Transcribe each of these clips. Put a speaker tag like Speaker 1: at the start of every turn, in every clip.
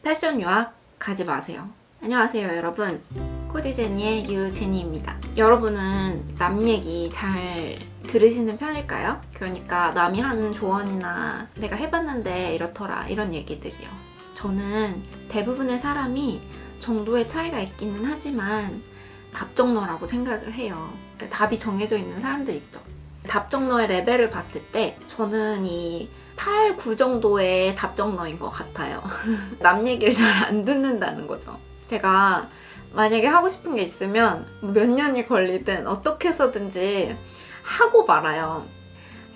Speaker 1: 패션 유학 가지 마세요. 안녕하세요 여러분, 코디제니의 유제니입니다. 여러분은 남 얘기 잘 들으시는 편일까요? 그러니까 남이 하는 조언이나 내가 해봤는데 이렇더라 이런 얘기들이요. 저는 대부분의 사람이 정도의 차이가 있기는 하지만 답정너라고 생각을 해요. 답이 정해져 있는 사람들 있죠. 답정너의 레벨을 봤을 때 저는 이 8, 9 정도의 답정너인 것 같아요. 남 얘기를 잘 안 듣는다는 거죠. 제가 만약에 하고 싶은 게 있으면 몇 년이 걸리든 어떻게 해서든지 하고 말아요.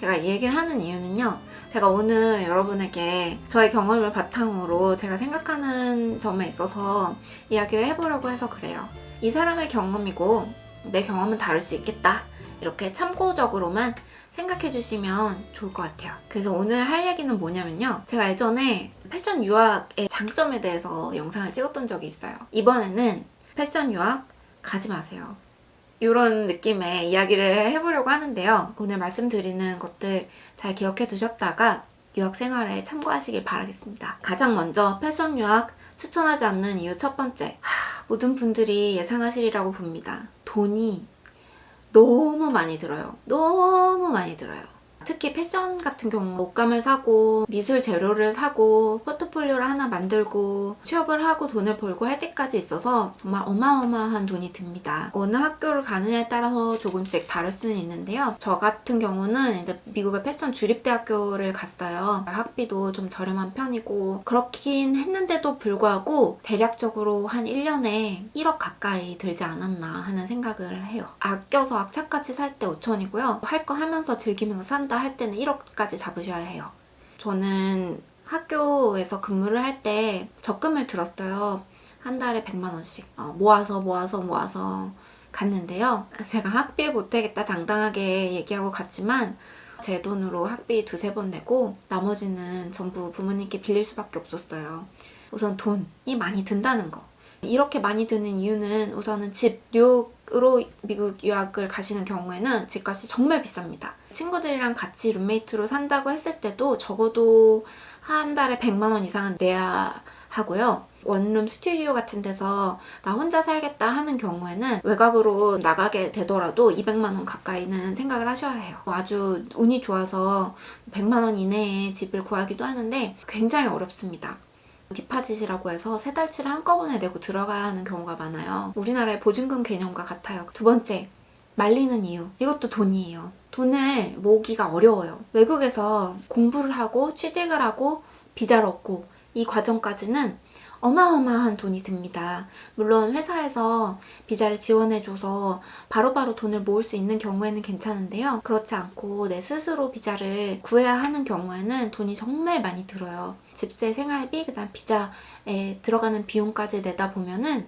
Speaker 1: 제가 이 얘기를 하는 이유는요, 제가 오늘 여러분에게 저의 경험을 바탕으로 제가 생각하는 점에 있어서 이야기를 해보려고 해서 그래요. 이 사람의 경험이고 내 경험은 다를 수 있겠다, 이렇게 참고적으로만 생각해 주시면 좋을 것 같아요. 그래서 오늘 할 얘기는 뭐냐면요, 제가 예전에 패션 유학의 장점에 대해서 영상을 찍었던 적이 있어요. 이번에는 패션 유학 가지 마세요, 이런 느낌의 이야기를 해보려고 하는데요. 오늘 말씀드리는 것들 잘 기억해 두셨다가 유학 생활에 참고하시길 바라겠습니다. 가장 먼저 패션 유학 추천하지 않는 이유 첫 번째, 모든 분들이 예상하시리라고 봅니다. 돈이 너무 많이 들어요. 너무 많이 들어요. 특히 패션 같은 경우 옷감을 사고 미술 재료를 사고 포트폴리오를 하나 만들고 취업을 하고 돈을 벌고 할 때까지 있어서 정말 어마어마한 돈이 듭니다. 어느 학교를 가느냐에 따라서 조금씩 다를 수는 있는데요. 저 같은 경우는 이제 미국의 패션 주립대학교를 갔어요. 학비도 좀 저렴한 편이고 그렇긴 했는데도 불구하고 대략적으로 한 1년에 1억 가까이 들지 않았나 하는 생각을 해요. 아껴서 악착같이 살 때 5천이고요. 할 거 하면서 즐기면서 산다 할 때는 1억까지 잡으셔야 해요. 저는 학교에서 근무를 할 때 적금을 들었어요. 한 달에 100만 원씩 모아서 갔는데요. 제가 학비 보태겠다 당당하게 얘기하고 갔지만 제 돈으로 학비 2-3번 내고 나머지는 전부 부모님께 빌릴 수밖에 없었어요. 우선 돈이 많이 든다는 거. 이렇게 많이 드는 이유는 우선은 뉴욕으로 미국 유학을 가시는 경우에는 집값이 정말 비쌉니다. 친구들이랑 같이 룸메이트로 산다고 했을 때도 적어도 한 달에 100만 원 이상은 내야 하고요. 원룸 스튜디오 같은 데서 나 혼자 살겠다 하는 경우에는 외곽으로 나가게 되더라도 200만 원 가까이는 생각을 하셔야 해요. 아주 운이 좋아서 100만 원 이내에 집을 구하기도 하는데 굉장히 어렵습니다. 디파짓이라고 해서 3달치를 한꺼번에 내고 들어가야 하는 경우가 많아요. 우리나라의 보증금 개념과 같아요. 두 번째, 말리는 이유. 이것도 돈이에요. 돈을 모으기가 어려워요. 외국에서 공부를 하고 취직을 하고 비자를 얻고 이 과정까지는 어마어마한 돈이 듭니다. 물론 회사에서 비자를 지원해줘서 바로바로 돈을 모을 수 있는 경우에는 괜찮은데요. 그렇지 않고 내 스스로 비자를 구해야 하는 경우에는 돈이 정말 많이 들어요. 집세, 생활비, 그다음 비자에 들어가는 비용까지 내다 보면은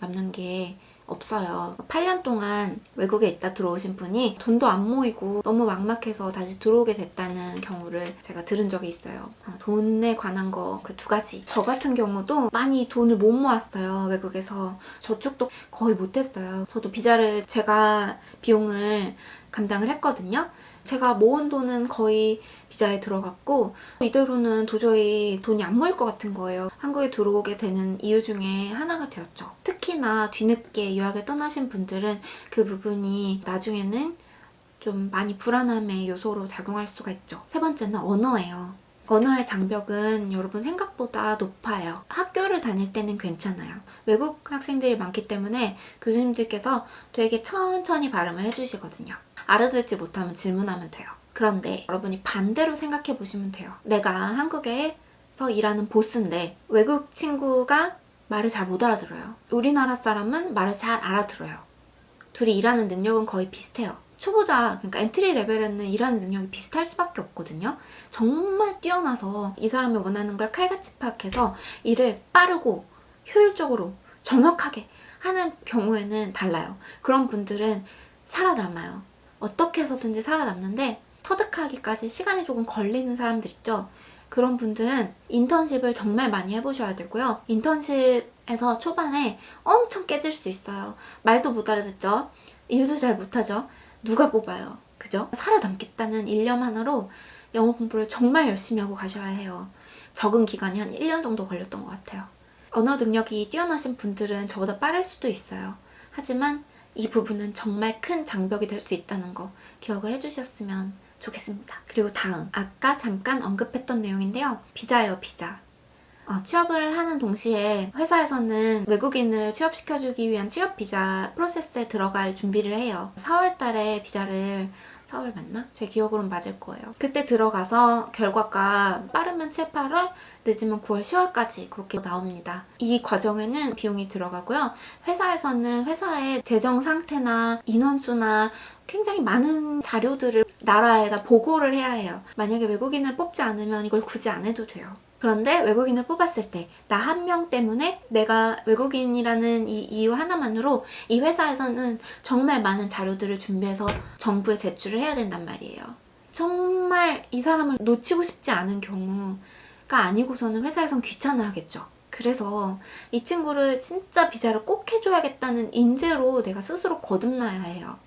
Speaker 1: 남는 게 없어요. 8년 동안 외국에 있다 들어오신 분이 돈도 안 모이고 너무 막막해서 다시 들어오게 됐다는 경우를 제가 들은 적이 있어요. 돈에 관한 거 그 2가지. 저 같은 경우도 많이 돈을 못 모았어요. 외국에서. 저축도 거의 못했어요. 저도 비자를 제가 비용을 감당을 했거든요. 제가 모은 돈은 거의 비자에 들어갔고 이대로는 도저히 돈이 안 모일 것 같은 거예요. 한국에 들어오게 되는 이유 중에 하나가 되었죠. 특히나 뒤늦게 유학을 떠나신 분들은 그 부분이 나중에는 좀 많이 불안함의 요소로 작용할 수가 있죠. 세 번째는 언어예요. 언어의 장벽은 여러분 생각보다 높아요. 학교를 다닐 때는 괜찮아요. 외국 학생들이 많기 때문에 교수님들께서 되게 천천히 발음을 해주시거든요. 알아듣지 못하면 질문하면 돼요. 그런데 여러분이 반대로 생각해 보시면 돼요. 내가 한국에서 일하는 보스인데 외국 친구가 말을 잘 못 알아들어요. 우리나라 사람은 말을 잘 알아들어요. 둘이 일하는 능력은 거의 비슷해요. 초보자, 그러니까 엔트리 레벨에는 일하는 능력이 비슷할 수밖에 없거든요. 정말 뛰어나서 이 사람이 원하는 걸 칼같이 파악해서 일을 빠르고 효율적으로 정확하게 하는 경우에는 달라요. 그런 분들은 살아남아요. 어떻게 해서든지 살아남는데 터득하기까지 시간이 조금 걸리는 사람들 있죠. 그런 분들은 인턴십을 정말 많이 해보셔야 되고요. 인턴십에서 초반에 엄청 깨질 수 있어요. 말도 못 알아듣죠. 일도 잘 못하죠. 누가 뽑아요? 그죠? 살아남겠다는 일념 하나로 영어 공부를 정말 열심히 하고 가셔야 해요. 적응 기간이 한 1년 정도 걸렸던 것 같아요. 언어 능력이 뛰어나신 분들은 저보다 빠를 수도 있어요. 하지만 이 부분은 정말 큰 장벽이 될 수 있다는 거 기억을 해주셨으면 좋겠습니다. 그리고 다음, 아까 잠깐 언급했던 내용인데요. 비자예요, 비자. 취업을 하는 동시에 회사에서는 외국인을 취업시켜주기 위한 취업 비자 프로세스에 들어갈 준비를 해요. 4월 달에 비자를 4월 맞나? 제 기억으로는 맞을 거예요. 그때 들어가서 결과가 빠르면 7, 8월, 늦으면 9월, 10월까지 그렇게 나옵니다. 이 과정에는 비용이 들어가고요. 회사에서는 회사의 재정 상태나 인원수나 굉장히 많은 자료들을 나라에다 보고를 해야 해요. 만약에 외국인을 뽑지 않으면 이걸 굳이 안 해도 돼요. 그런데 외국인을 뽑았을 때 나 한 명 때문에 내가 외국인이라는 이 이유 하나만으로 이 회사에서는 정말 많은 자료들을 준비해서 정부에 제출을 해야 된단 말이에요. 정말 이 사람을 놓치고 싶지 않은 경우가 아니고서는 회사에선 귀찮아하겠죠. 그래서 이 친구를 진짜 비자를 꼭 해줘야겠다는 인재로 내가 스스로 거듭나야 해요.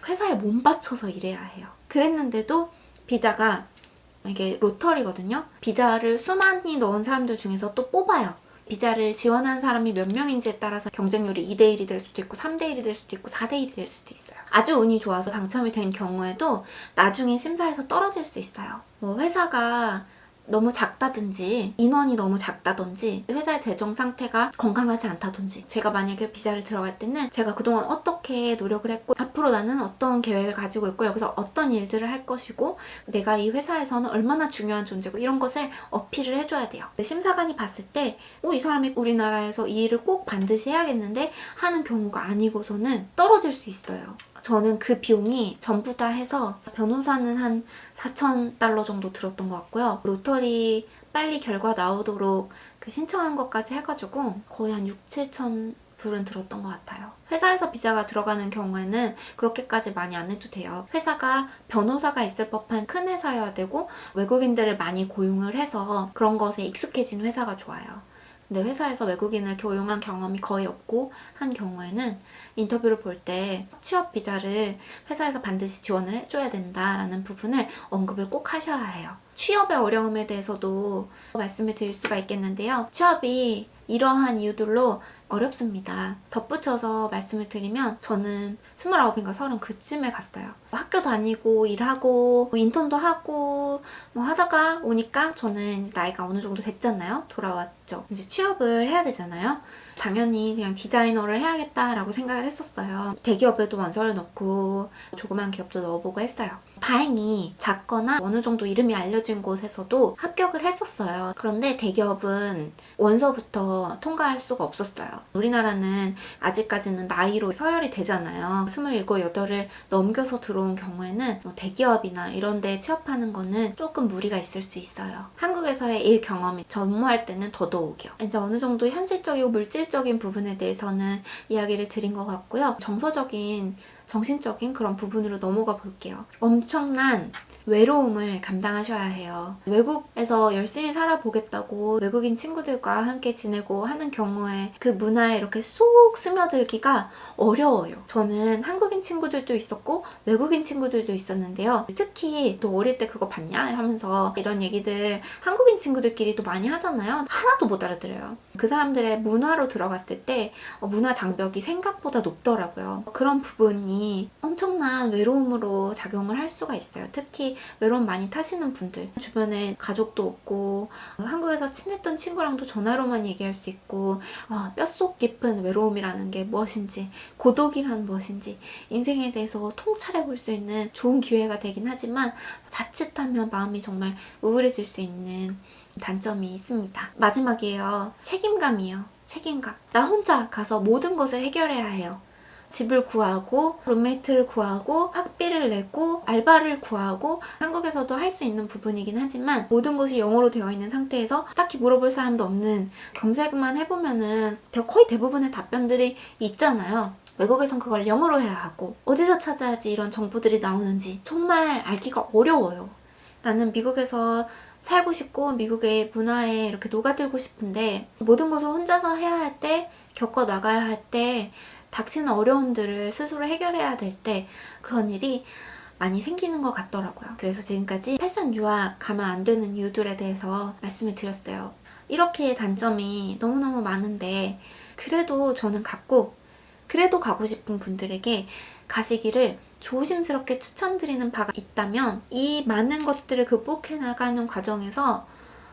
Speaker 1: 회사에 몸 바쳐서 일해야 해요. 그랬는데도 비자가 이게 로터리거든요. 비자를 수많이 넣은 사람들 중에서 또 뽑아요. 비자를 지원한 사람이 몇 명인지에 따라서 경쟁률이 2대1이 될 수도 있고 3대1이 될 수도 있고 4대1이 될 수도 있어요. 아주 운이 좋아서 당첨이 된 경우에도 나중에 심사에서 떨어질 수 있어요. 회사가 너무 작다든지 인원이 너무 작다든지 회사의 재정 상태가 건강하지 않다든지 제가 만약에 비자를 들어갈 때는 제가 그동안 어떻게 노력을 했고 앞으로 나는 어떤 계획을 가지고 있고 여기서 어떤 일들을 할 것이고 내가 이 회사에서는 얼마나 중요한 존재고 이런 것을 어필을 해줘야 돼요. 심사관이 봤을 때 이 사람이 우리나라에서 이 일을 꼭 반드시 해야겠는데 하는 경우가 아니고서는 떨어질 수 있어요. 저는 그 비용이 전부 다 해서 변호사는 한 4,000달러 정도 들었던 것 같고요. 로터리 빨리 결과 나오도록 그 신청한 것까지 해가지고 거의 한 6, 7천 불은 들었던 것 같아요. 회사에서 비자가 들어가는 경우에는 그렇게까지 많이 안 해도 돼요. 회사가 변호사가 있을 법한 큰 회사여야 되고 외국인들을 많이 고용을 해서 그런 것에 익숙해진 회사가 좋아요. 근데 회사에서 외국인을 고용한 경험이 거의 없고 한 경우에는 인터뷰를 볼 때 취업 비자를 회사에서 반드시 지원을 해줘야 된다라는 부분을 언급을 꼭 하셔야 해요. 취업의 어려움에 대해서도 말씀을 드릴 수가 있겠는데요. 취업이 이러한 이유들로 어렵습니다. 덧붙여서 말씀을 드리면 저는 29인가 30 그쯤에 갔어요. 학교 다니고 일하고 인턴도 하고 하다가 오니까 저는 이제 나이가 어느 정도 됐잖아요. 돌아왔죠. 이제 취업을 해야 되잖아요. 당연히 그냥 디자이너를 해야겠다라고 생각을 했었어요. 대기업에도 원서를 넣고 조그만 기업도 넣어보고 했어요. 다행히 작거나 어느 정도 이름이 알려진 곳에서도 합격을 했었어요. 그런데 대기업은 원서부터 통과할 수가 없었어요. 우리나라는 아직까지는 나이로 서열이 되잖아요. 27, 8을 넘겨서 들어온 경우에는 대기업이나 이런 데 취업하는 거는 조금 무리가 있을 수 있어요. 한국에서의 일 경험이 전무할 때는 더더욱이요. 이제 어느 정도 현실적이고 물질적인 부분에 대해서는 이야기를 드린 것 같고요. 정서적인 정신적인 그런 부분으로 넘어가 볼게요. 엄청난 외로움을 감당하셔야 해요. 외국에서 열심히 살아보겠다고 외국인 친구들과 함께 지내고 하는 경우에 그 문화에 이렇게 쏙 스며들기가 어려워요. 저는 한국인 친구들도 있었고 외국인 친구들도 있었는데요. 특히 너 어릴 때 그거 봤냐? 하면서 이런 얘기들 한국인 친구들끼리도 많이 하잖아요. 하나도 못 알아들어요. 그 사람들의 문화로 들어갔을 때 문화 장벽이 생각보다 높더라고요. 그런 부분이 엄청난 외로움으로 작용을 할 수가 있어요. 특히 외로움 많이 타시는 분들, 주변에 가족도 없고 한국에서 친했던 친구랑도 전화로만 얘기할 수 있고 뼛속 깊은 외로움이라는 게 무엇인지, 고독이란 무엇인지 인생에 대해서 통찰해 볼 수 있는 좋은 기회가 되긴 하지만 자칫하면 마음이 정말 우울해질 수 있는 단점이 있습니다. 마지막이에요. 책임감이에요. 책임감. 나 혼자 가서 모든 것을 해결해야 해요. 집을 구하고 룸메이트를 구하고 학비를 내고 알바를 구하고 한국에서도 할 수 있는 부분이긴 하지만 모든 것이 영어로 되어 있는 상태에서 딱히 물어볼 사람도 없는 검색만 해보면은 거의 대부분의 답변들이 있잖아요. 외국에선 그걸 영어로 해야 하고 어디서 찾아야지 이런 정보들이 나오는지 정말 알기가 어려워요. 나는 미국에서 살고 싶고 미국의 문화에 이렇게 녹아들고 싶은데 모든 것을 혼자서 해야 할 때, 겪어 나가야 할 때 닥치는 어려움들을 스스로 해결해야 될 때 그런 일이 많이 생기는 것 같더라고요. 그래서 지금까지 패션 유학 가면 안 되는 이유들에 대해서 말씀을 드렸어요. 이렇게 단점이 너무너무 많은데 그래도 저는 그래도 가고 싶은 분들에게 가시기를 조심스럽게 추천드리는 바가 있다면 이 많은 것들을 극복해 나가는 과정에서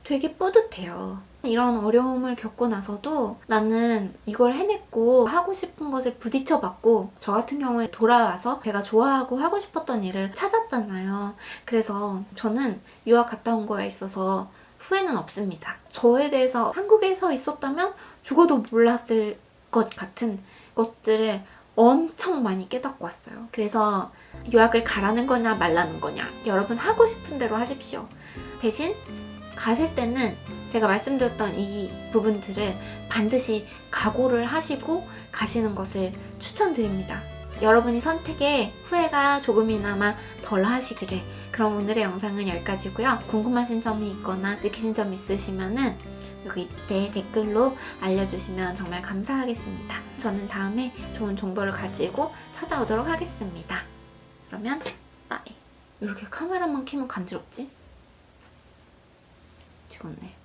Speaker 1: 되게 뿌듯해요. 이런 어려움을 겪고 나서도 나는 이걸 해냈고 하고 싶은 것을 부딪혀봤고 저 같은 경우에 돌아와서 제가 좋아하고 하고 싶었던 일을 찾았잖아요. 그래서 저는 유학 갔다 온 거에 있어서 후회는 없습니다. 저에 대해서 한국에서 있었다면 죽어도 몰랐을 것 같은 것들을 엄청 많이 깨닫고 왔어요. 그래서 유학을 가라는 거냐 말라는 거냐 여러분 하고 싶은 대로 하십시오. 대신 가실 때는 제가 말씀드렸던 이 부분들을 반드시 각오를 하시고 가시는 것을 추천드립니다. 여러분이 선택에 후회가 조금이나마 덜 하시기를. 그럼 오늘의 영상은 여기까지고요. 궁금하신 점이 있거나 느끼신 점 있으시면은 여기 밑에 댓글로 알려주시면 정말 감사하겠습니다. 저는 다음에 좋은 정보를 가지고 찾아오도록 하겠습니다. 그러면 빠이. 이렇게 카메라만 켜면 간지럽지? 찍었네.